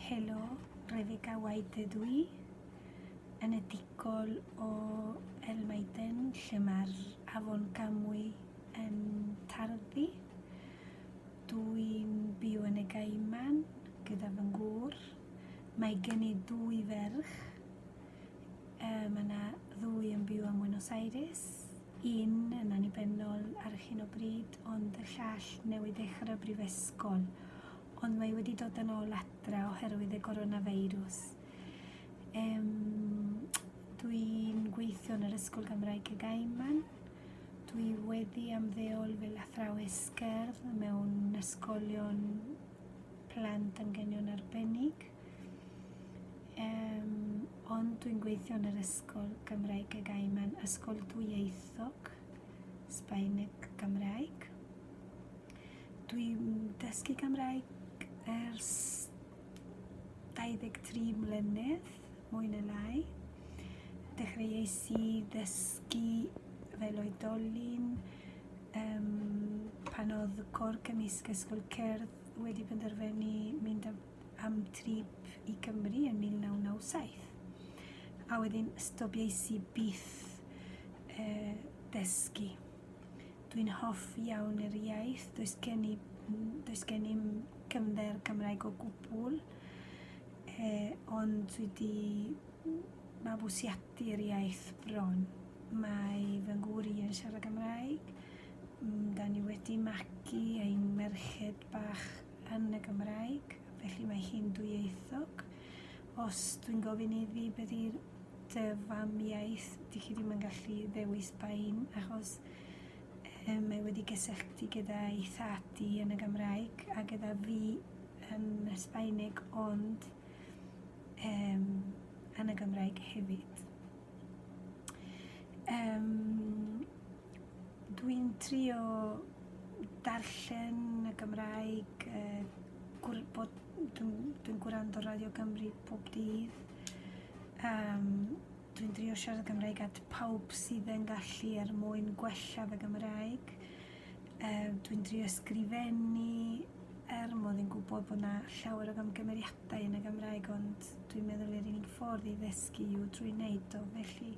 Helo, Rebecca White ydw i, yn edigol o Elmaiden, lle mae'r Afon Camwy yn tarddu. Dwi'n byw yn y Gaiman gyda fy ngŵr. Mae gen i 2 ferch. Mae yna 2 yn byw yn Buenos Aires. Un yn annibynnol ar hyn o bryd, ond y llall newydd dechrau brifysgol. Ond mae wedi dod yn ôl adra oherwydd y coronavirus. Dwi'n gweithio yn yr Ysgol Gymraeg y Gaiman. Dwi wedi ymddeol fel athrawes gerdd mewn ysgolion plant anghenion arbennig. Ond dwi'n gweithio yn yr Ysgol Gymraeg y Gaiman, ysgol dwyieithog, Sbaeneg Gymraeg. Dwi'n dysgu Gymraeg ers 23 mlynedd, mwy na lai. Dechreuais i ddysgu fel oedolyn pan oedd cor cymysg ysgol cerdd wedi penderfynu mynd am trip i Cymru yn 1997. A wedyn stopiais i byth dysgu. Dwi'n hoffi iawn yr iaith, does gen i cymder Cymraeg o gwbl, ond dwi wedi mabwysiadu'r iaith bron. Mae fy ngŵr i yn siarad Gymraeg, da ni wedi magu ein merched bach yn y Gymraeg, felly mae hi'n dwyieithog. Os dwi'n gofyn iddi beth yw'r dy famiaith, di chi ddim yn gallu ddewis bain, achos mae wedi gysylltu gyda ei thadi yn y Gymraeg a gyda fi yn y Sbaeneg, ond yn y Gymraeg hefyd. Dwi'n trio darllen y Gymraeg, dwi'n gwrando Radio Cymru pob dydd. Dwi'n trio siarad Gymraeg at pawb sydd yn gallu mwyn gwella fy Gymraeg. Dwi'n trio ysgrifennu modd yn gwybod bod yna llawer o gamgymeriadau yn y Gymraeg, ond dwi'n meddwl yr unig ffordd i ddysgu yw drwy wneud o. Felly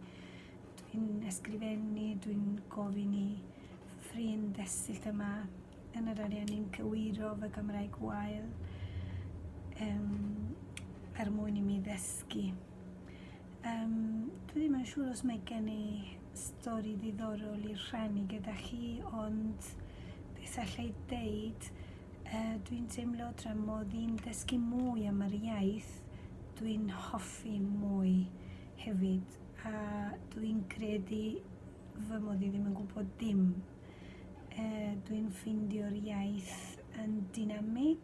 dwi'n ysgrifennu, dwi'n gofyn i ffrind ddesyllt yma yn yr ariannu'n cywiro fy Gymraeg wael mwyn i mi ddysgu. Dwi ddim yn siŵr os mae gen i stori ddiddorol i rhannu gyda chi, ond beth allai deud, dwi'n teimlo tra mod i'n dysgu mwy am yr iaith, dwi'n hoffi mwy hefyd, a dwi'n credu fy mod i ddim yn gwybod dim. Dwi'n ffeindio'r iaith yn dynamig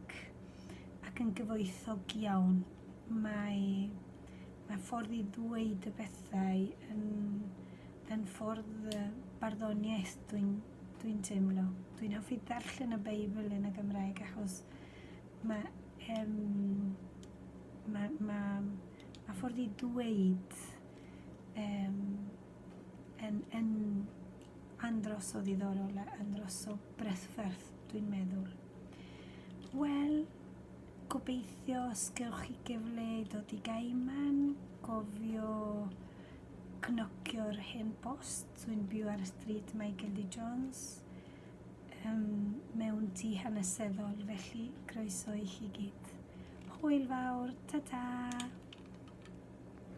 ac yn gyfoethog iawn. Mae ffordd i ddweud y bethau yn ffordd barddoniaeth dwi'n teimlo. Dwi'n hoffi darllen y Beibl yn y Gymraeg achos mae ffordd i ddweud yn andros o ddiddorol a andros o breithferth, dwi'n meddwl. Wel, gobeithio os gewch chi gyfle i dod i Gaiman, gofio cnocio'r hen post. Dwi'n byw ar y stryd Michael D. Jones, mewn tŷ hanesyddol, felly croeso i chi gyd. Hwyl fawr, ta-ta!